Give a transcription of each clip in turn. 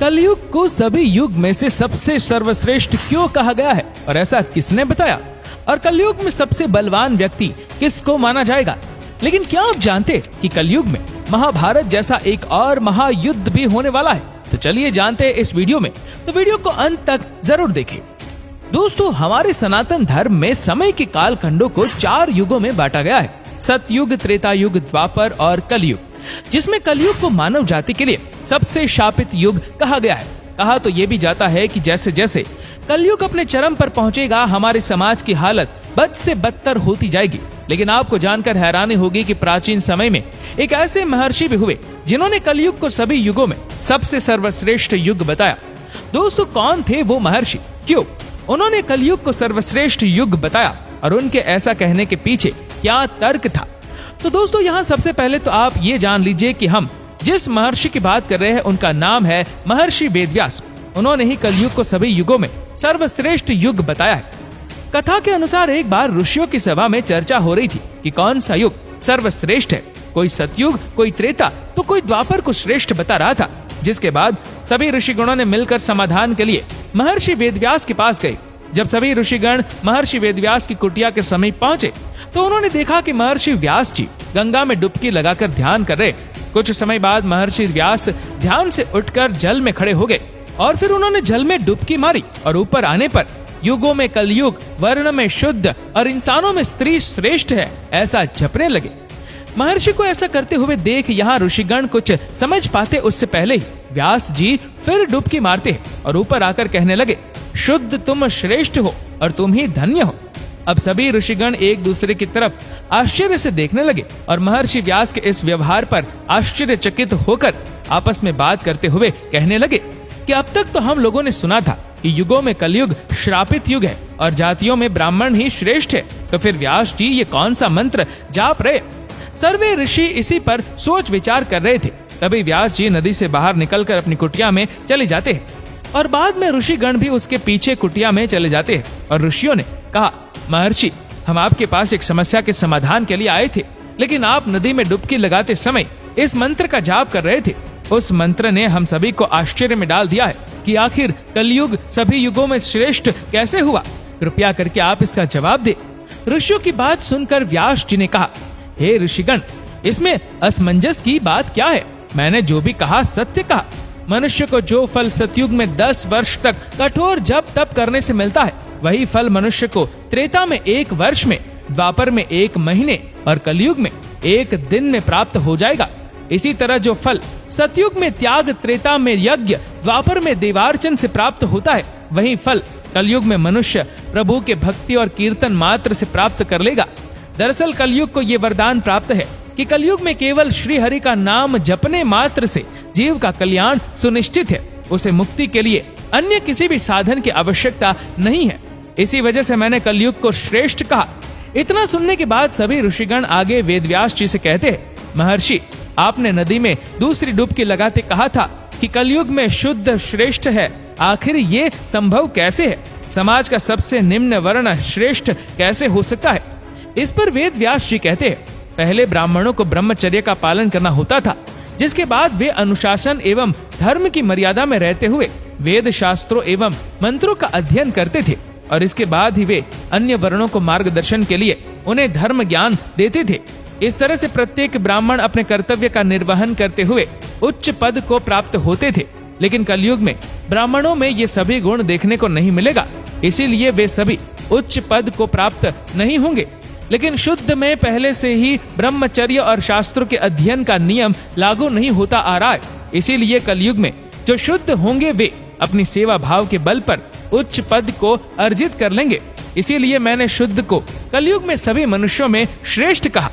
कलयुग को सभी युग में से सबसे सर्वश्रेष्ठ क्यों कहा गया है और ऐसा किसने बताया? और कलयुग में सबसे बलवान व्यक्ति किसको माना जाएगा? लेकिन क्या आप जानते कि कलयुग में महाभारत जैसा एक और महायुद्ध भी होने वाला है? तो चलिए जानते हैं इस वीडियो में, तो वीडियो को अंत तक जरूर देखें। दोस्तों, हमारे सनातन धर्म में समय के कालखंडों को 4 युगों में बांटा गया है, सतयुग, त्रेता युग, द्वापर और कलयुग, जिसमें कलयुग को मानव जाति के लिए सबसे शापित युग कहा गया है। कहा तो ये भी जाता है कि जैसे जैसे कलयुग अपने चरम पर पहुंचेगा, हमारे समाज की हालत बद से बदतर होती जाएगी। लेकिन आपको जानकर हैरानी होगी कि प्राचीन समय में एक ऐसे महर्षि भी हुए जिन्होंने कलयुग को सभी युगों में सबसे सर्वश्रेष्ठ युग बताया। दोस्तों, कौन थे वो महर्षि? क्यों उन्होंने कलयुग को सर्वश्रेष्ठ युग बताया और उनके ऐसा कहने के पीछे क्या तर्क था? तो दोस्तों, यहाँ सबसे पहले तो आप ये जान लीजिए कि हम जिस महर्षि की बात कर रहे हैं उनका नाम है महर्षि वेदव्यास। उन्होंने ही कलयुग को सभी युगों में सर्वश्रेष्ठ युग बताया है। कथा के अनुसार एक बार ऋषियों की सभा में चर्चा हो रही थी कि कौन सा युग सर्वश्रेष्ठ है। कोई सतयुग, कोई त्रेता, तो कोई द्वापर को श्रेष्ठ बता रहा था। जिसके बाद सभी ऋषिगणों ने मिलकर समाधान के लिए महर्षि वेदव्यास के पास गए। जब सभी ऋषिगण महर्षि वेदव्यास की कुटिया के समीप पहुंचे तो उन्होंने देखा कि महर्षि व्यास जी गंगा में डुबकी लगाकर ध्यान कर रहे। कुछ समय बाद महर्षि व्यास ध्यान से उठकर जल में खड़े हो गए और फिर उन्होंने जल में डुबकी मारी और ऊपर आने पर युगों में कलयुग, वर्ण में शुद्ध और इंसानों में स्त्री श्रेष्ठ है, ऐसा जपने लगे। महर्षि को ऐसा करते हुए देख यहाँ ऋषिगण कुछ समझ पाते उससे पहले ही व्यास जी फिर डुबकी मारते और ऊपर आकर कहने लगे, शुद्ध तुम श्रेष्ठ हो और तुम ही धन्य हो। अब सभी ऋषिगण एक दूसरे की तरफ आश्चर्य से देखने लगे और महर्षि व्यास के इस व्यवहार पर आश्चर्यचकित होकर आपस में बात करते हुए कहने लगे कि अब तक तो हम लोगों ने सुना था कि युगों में कलयुग श्रापित युग है और जातियों में ब्राह्मण ही श्रेष्ठ है, तो फिर व्यास जी ये कौन सा मंत्र जाप रहे? सर्वे ऋषि इसी पर सोच विचार कर रहे थे। तभी व्यास जी नदी से बाहर निकलकर अपनी कुटिया में चले जाते हैं और बाद में ऋषिगण भी उसके पीछे कुटिया में चले जाते हैं। और ऋषियों ने कहा, महर्षि, हम आपके पास एक समस्या के समाधान के लिए आए थे, लेकिन आप नदी में डुबकी लगाते समय इस मंत्र का जाप कर रहे थे। उस मंत्र ने हम सभी को आश्चर्य में डाल दिया है कि आखिर कलयुग सभी युगों में श्रेष्ठ कैसे हुआ? कृपया करके आप इसका जवाब दे। ऋषियों की बात सुनकर व्यास जी ने कहा, हे ऋषिगण, इसमें असमंजस की बात क्या है? मैंने जो भी कहा सत्य कहा। मनुष्य को जो फल सतयुग में 10 वर्ष तक कठोर जप तप करने से मिलता है, वही फल मनुष्य को त्रेता में 1 वर्ष में, द्वापर में 1 महीने और कलयुग में 1 दिन में प्राप्त हो जाएगा। इसी तरह जो फल सतयुग में त्याग, त्रेता में यज्ञ, द्वापर में देवार्चन से प्राप्त होता है, वही फल कलयुग में मनुष्य प्रभु के भक्ति और कीर्तन मात्र से प्राप्त कर लेगा। दरअसल कलयुग को ये वरदान प्राप्त है कि कलयुग में केवल श्री हरि का नाम जपने मात्र से जीव का कल्याण सुनिश्चित है। उसे मुक्ति के लिए अन्य किसी भी साधन की आवश्यकता नहीं है। इसी वजह से मैंने कलयुग को श्रेष्ठ कहा। इतना सुनने के बाद सभी ऋषिगण आगे वेदव्यास जी से कहते हैं, महर्षि, आपने नदी में दूसरी डुबकी लगाते कहा था कि कलयुग में शुद्ध श्रेष्ठ है। आखिर ये संभव कैसे है? समाज का सबसे निम्न वर्ण श्रेष्ठ कैसे हो सकता है? इस पर वेदव्यास जी कहते हैं, पहले ब्राह्मणों को ब्रह्मचर्य का पालन करना होता था, जिसके बाद वे अनुशासन एवं धर्म की मर्यादा में रहते हुए वेद शास्त्रों एवं मंत्रों का अध्ययन करते थे और इसके बाद ही वे अन्य वर्णों को मार्गदर्शन के लिए उन्हें धर्म ज्ञान देते थे। इस तरह से प्रत्येक ब्राह्मण अपने कर्तव्य का निर्वहन करते हुए उच्च पद को प्राप्त होते थे। लेकिन कलयुग में ब्राह्मणों में ये सभी गुण देखने को नहीं मिलेगा, इसीलिए वे सभी उच्च पद को प्राप्त नहीं होंगे। लेकिन शुद्ध में पहले से ही ब्रह्मचर्य और शास्त्रों के अध्ययन का नियम लागू नहीं होता आ रहा है। इसीलिए कलयुग में जो शुद्ध होंगे वे अपनी सेवा भाव के बल पर उच्च पद को अर्जित कर लेंगे। इसीलिए मैंने शुद्ध को कलयुग में सभी मनुष्यों में श्रेष्ठ कहा।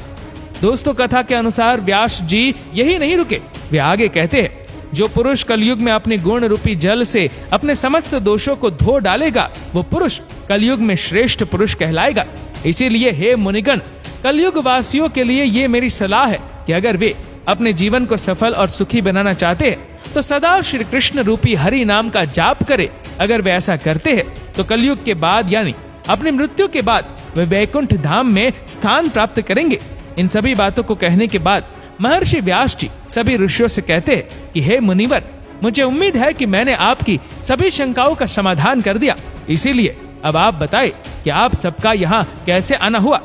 दोस्तों, कथा के अनुसार व्यास जी यही नहीं रुके, वे आगे कहते हैं, जो पुरुष कलयुग में अपने गुण रूपी जल से अपने समस्त दोषों को धो डालेगा, वो पुरुष कलयुग में श्रेष्ठ पुरुष कहलाएगा। इसीलिए हे मुनिगण, कलयुग वासियों के लिए ये मेरी सलाह है कि अगर वे अपने जीवन को सफल और सुखी बनाना चाहते हैं तो सदा श्री कृष्ण रूपी हरि नाम का जाप करे। अगर वे ऐसा करते हैं तो कलयुग के बाद यानी अपनी मृत्यु के बाद वे वैकुंठ धाम में स्थान प्राप्त करेंगे। इन सभी बातों को कहने के बाद महर्षि व्यास जी सभी ऋषियों से कहते हैं कि हे मुनिवर, मुझे उम्मीद है कि मैंने आपकी सभी शंकाओं का समाधान कर दिया। इसीलिए अब आप बताएं कि आप सबका यहाँ कैसे आना हुआ।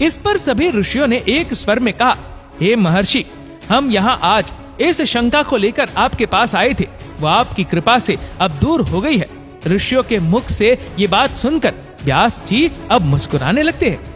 इस पर सभी ऋषियों ने एक स्वर में कहा, हे महर्षि, हम यहाँ आज इस शंका को लेकर आपके पास आए थे, वो आपकी कृपा से अब दूर हो गई है। ऋषियों के मुख से ये बात सुनकर व्यास जी अब मुस्कुराने लगते हैं।